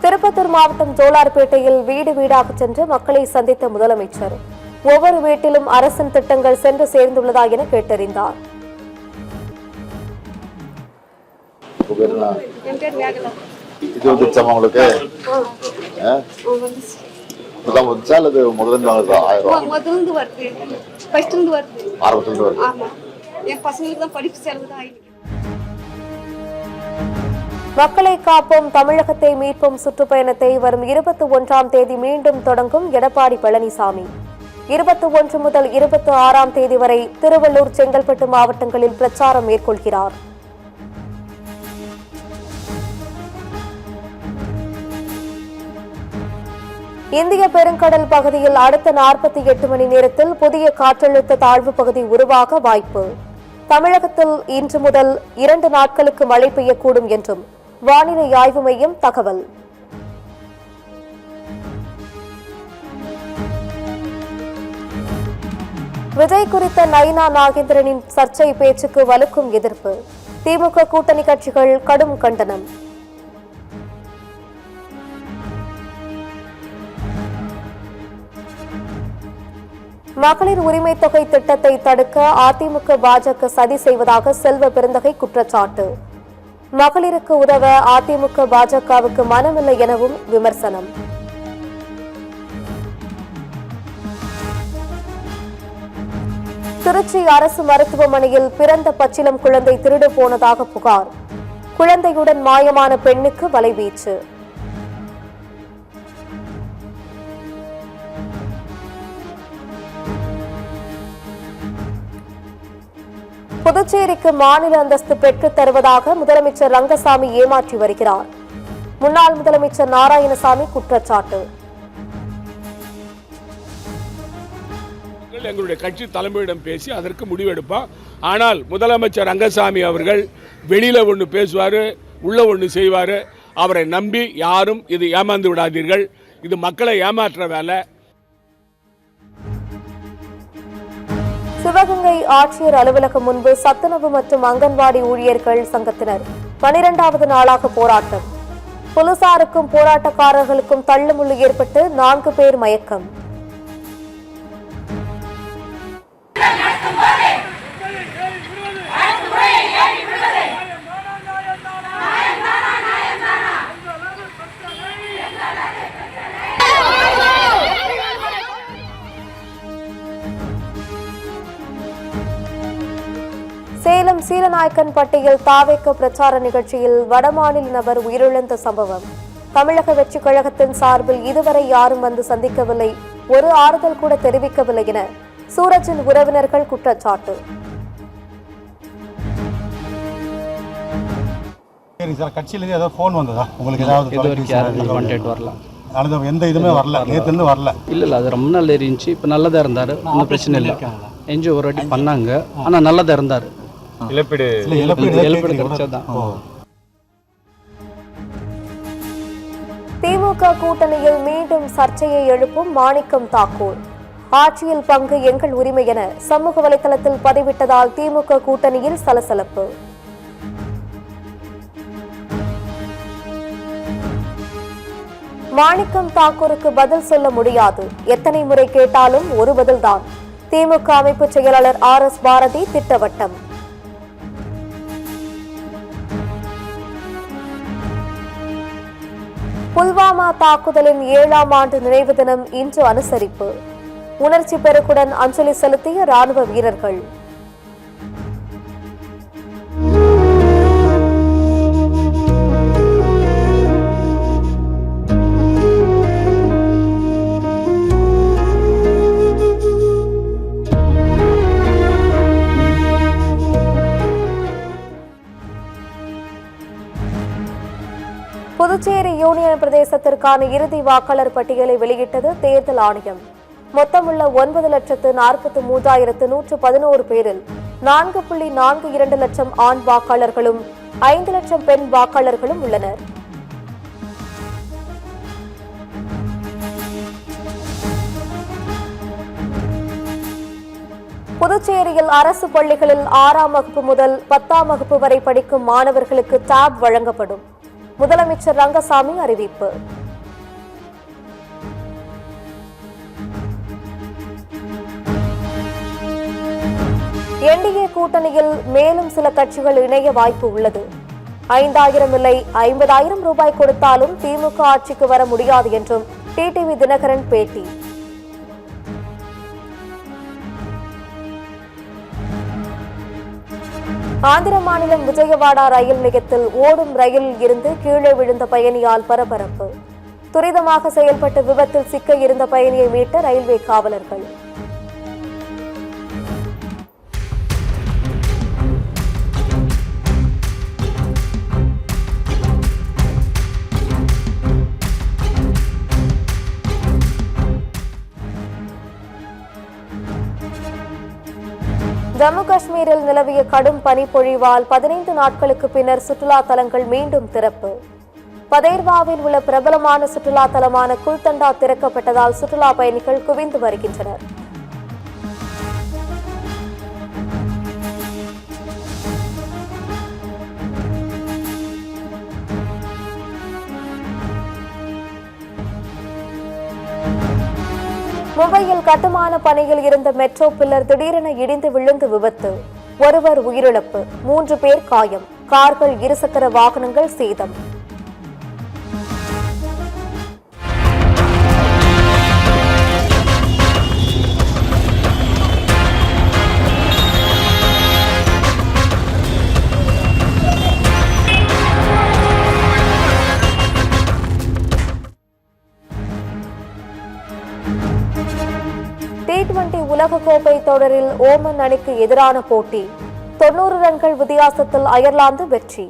திருப்பத்தூர் மாவட்டம் ஜோலார்பேட்டையில் வீடு வீடாக சென்று மக்களை சந்தித்த முதலமைச்சர் ஒவ்வொரு வீட்டிலும் அரசின் திட்டங்கள் சென்று சேர்ந்துள்ளதா என கேட்டறிந்தார். மக்களை காப்போம் தமிழகத்தை மீட்போம் சுற்றுப்பயணத்தை வரும் 21ஆம் தேதி மீண்டும் தொடங்கும் எடப்பாடி பழனிசாமி. 21 முதல் 26ஆம் தேதி வரை திருவள்ளூர், செங்கல்பட்டு மாவட்டங்களில் பிரச்சாரம் மேற்கொள்கிறார். இந்திய பெருங்கடல் பகுதியில் அடுத்த 48 மணி நேரத்தில் புதிய காற்றழுத்த தாழ்வு பகுதி உருவாக வாய்ப்பு. தமிழகத்தில் இன்று முதல் 2 நாட்களுக்கு மழை பெய்யக்கூடும் என்றும் வானிலை ஆய்வு மையம் தகவல். விஜய் குறித்த நயினா நாகேந்திரனின் சர்ச்சை பேச்சுக்கு வலுக்கும் எதிர்ப்பு. திமுக கூட்டணி கட்சிகள் கடும் கண்டனம். மகளிர் உரிமை தொகை திட்டத்தை தடுக்க அதிமுக, பாஜக சதி செய்வதாக செல்வ பெருந்தகை குற்றச்சாட்டு. மகளிருக்கு உதவ அதிமுக, பாஜகவுக்கு மனமில்லை எனவும் விமர்சனம். திருச்சி அரசு மருத்துவமனையில் பிறந்த பச்சிளம் குழந்தை திருடு போனதாக புகார். குழந்தையுடன் மாயமான பெண்ணுக்கு வலைவீச்சு. புதுச்சேரிக்கு மாநில அந்தஸ்து பெற்றுத் தருவதாக முதலமைச்சர் ரங்கசாமி ஏமாற்றி வருகிறார். முன்னாள் முதலமைச்சர் நாராயணசாமி குற்றச்சாட்டு. எங்களுடைய கட்சி தலைமையிடம் பேசி அதற்கு முடிவெடுப்போம். ஆனால் முதலமைச்சர் ரங்கசாமி அவர்கள் வெளியில ஒன்று பேசுவார், உள்ள ஒன்று செய்வார். அவரை நம்பி யாரும் இது ஏமாந்து விடாதீர்கள். இது மக்களை ஏமாற்ற வேலை. சிவகங்கை ஆட்சியர் அலுவலகம் முன்பு சத்துணவு மற்றும் அங்கன்வாடி ஊழியர்கள் சங்கத்தினர் 12வது நாளாக போராட்டம். போலீசாருக்கும் போராட்டக்காரர்களுக்கும் தள்ளுமுள்ளு ஏற்பட்டு 4 பேர் மயக்கம். சேலம் சீலநாயக்கன்பட்டியில் தாவேக்க பிரச்சார நிகழ்ச்சியில் வடமாநில நபர் உயிரிழந்த சம்பவம். தமிழக வெற்றிக் கழகத்தின் சார்பில் இதுவரை யாரும் வந்து சந்திக்கவில்லை, ஒரு ஆறுதல் கூட தெரிவிக்கவில்லை என சூரஜின் உறவினர்கள் குற்றச்சாட்டு. கட்சியில ஏதாவது போன் வந்ததா உங்களுக்கு? எந்த இதுவுமே வரல, நேற்று வரல. இல்ல அது ரொம்ப நாள் இருந்துச்சு. இப்போ நல்லதா இருந்தாரு, ஒன்றும் பிரச்சனை இல்லை. என்ஜி ஒரு வாட்டி பண்ணாங்க, ஆனா நல்லதா இருந்தாரு. திமுக கூட்டணியில் மீண்டும் சர்ச்சையை எழுப்பும் மாணிக்கம் தாக்கூர். ஆட்சியில் பங்கு எங்கள் உரிமை என சமூக வலைதளத்தில் பதிவிட்டதால் திமுக கூட்டணியில் சலசலப்பு. மாணிக்கம் தாக்கூருக்கு பதில் சொல்ல முடியாது, எத்தனை முறை கேட்டாலும் ஒரு பதில்தான். திமுக அமைப்பு செயலாளர் RS பாரதி திட்டவட்டம். புல்வாமா தாக்குதலின் 7ஆம் ஆண்டு நினைவு தினம் இன்று அனுசரிப்பு. உணர்ச்சி பெருக்குடன் அஞ்சலி செலுத்திய ராணுவ வீரர்கள். புதுச்சேரி யூனியன் பிரதேசத்திற்கான இறுதி வாக்காளர் பட்டியலை வெளியிட்டது தேர்தல் ஆணையம். மொத்தமுள்ள 9,43,111 பேரில் 4.42 லட்சம் ஆண் வாக்காளர்களும் 5 லட்சம் பெண் வாக்காளர்களும் உள்ளனர். புதுச்சேரியில் அரசு பள்ளிகளில் 6ஆம் வகுப்பு முதல் 10ஆம் வகுப்பு வரை படிக்கும் மாணவர்களுக்கு டேப் வழங்கப்படும். முதலமைச்சர் ரங்கசாமி அறிவிப்பு. என்டிஏ கூட்டணியில் மேலும் சில கட்சிகள் இணைய வாய்ப்பு உள்ளது. 5,000 இல்லை 50,000 ரூபாய் கொடுத்தாலும் திமுக ஆட்சிக்கு வர முடியாது என்றும் டிடிவி தினகரன் பேட்டி. ஆந்திர மாநிலம் விஜயவாடா ரயில் நிலையத்தில் ஓடும் ரயிலில் இருந்து கீழே விழுந்த பயணியால் பரபரப்பு. துரிதமாக செயல்பட்டு விபத்தில் சிக்க இருந்த பயணியை மீட்ட ரயில்வே காவலர்கள். ஜம்மு காஷ்மீரில் நிலவிய கடும் பனிப்பொழிவால் 15 நாட்களுக்கு பின்னர் சுற்றுலா தலங்கள் மீண்டும் திறப்பு. பதேர்வாவில் உள்ள பிரபலமான சுற்றுலா தலமான குல்தண்டா திறக்கப்பட்டதால் சுற்றுலா பயணிகள் குவிந்து வருகின்றனர். மும்பையில் கட்டுமான பணியில் இருந்த மெட்ரோ பில்லர் திடீரென இடிந்து விழுந்து விபத்து. ஒருவர் உயிரிழப்பு, 3 பேர் காயம். கார்கள், இருசக்கர வாகனங்கள் சேதம். T20 உலகக்கோப்பை தொடரில் ஓமன் அணிக்கு எதிரான போட்டி. 90 ரன்கள் வித்தியாசத்தில் அயர்லாந்து வெற்றி.